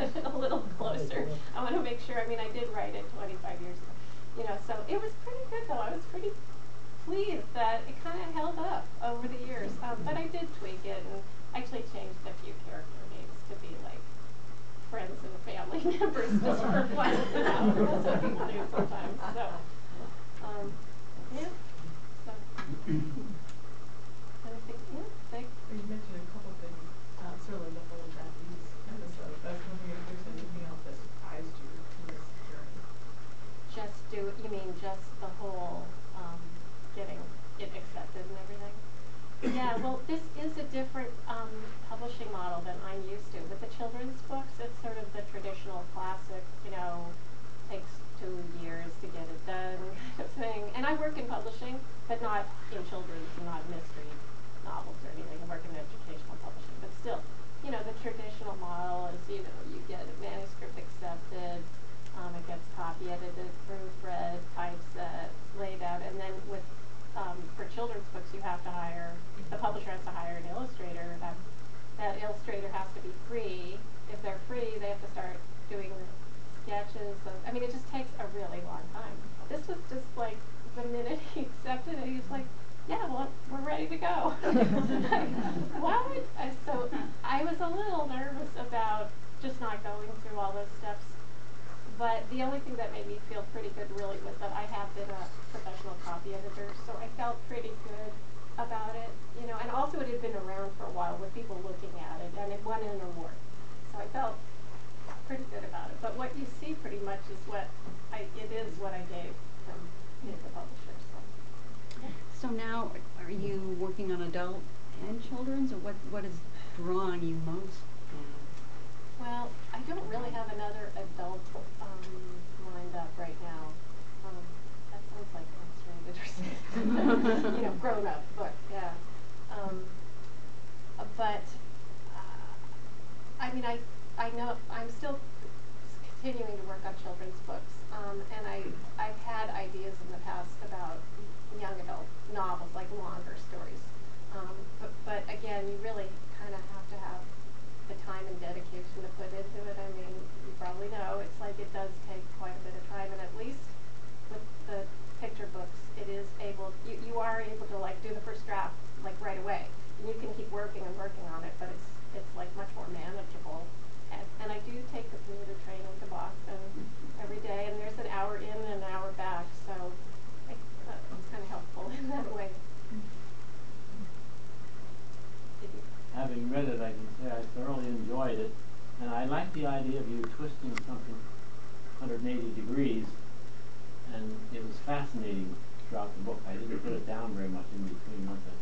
get a little closer. I want to make sure. I mean, I did write it 25 years ago. You know, so it was pretty good though. I was pretty pleased that it kind of held up over the years. But I did tweak it and actually changed a few character names to be like friends and family members just for fun. You know, that's what people do sometimes. So, yeah. So, and I think, yeah, you mentioned a couple things, certainly the whole Japanese episode. But I was wondering if there's anything else that surprised you in this journey. You mean just the whole getting it accepted and everything? Yeah, well, this is a different publishing model than I'm used to. With the children's books, it's sort of the traditional classic, you know, takes 2 years to get it done kind of thing. And I work in publishing, but not in children's, not mystery novels or anything. I work in educational publishing. But still, you know, the traditional model is, you know, you get a manuscript accepted, it gets copy edited, proofread, typeset, laid out, and then with for children's books, you have to hire, the publisher has to hire an illustrator. That illustrator has to be free. If they're free, they have to start doing sketches. I mean, it just takes a really long time. This was just like the minute he accepted it, he was like, yeah, well, we're ready to go. Like, what? So I was a little nervous about just not going through all those steps. But the only thing that made me feel pretty good really was that I have been a professional copy editor, so I felt pretty good about it, you know, and also it had been around for a while with people looking at it, and it won an award. So I felt pretty good about it. But what you see pretty much is what I gave from the publisher. So now, are you working on adult and children's, or what is drawing you most? Well, I don't really have another adult lined up right now. That sounds like X-rated or something. You know, grown-up book, yeah. But I mean, I know I'm still continuing to work on children's books, and I've had ideas in the past about young adult novels, like longer stories. But again, you really kind of have to have the time and dedication to put into it. I mean, you probably know, it's like it does take quite a bit of time, and at least with the picture books, it is able, you are able to like do the first draft like right away. And you can keep working and working on it, but it's like much more manageable. And I do take the commuter train into Boston every day, and there's an hour in and an hour back, so it's kind of helpful in that way. Having read it, I can say I thoroughly enjoyed it, and I like the idea of you twisting something 180 degrees, and it was fascinating throughout the book. I didn't put it down very much in between once I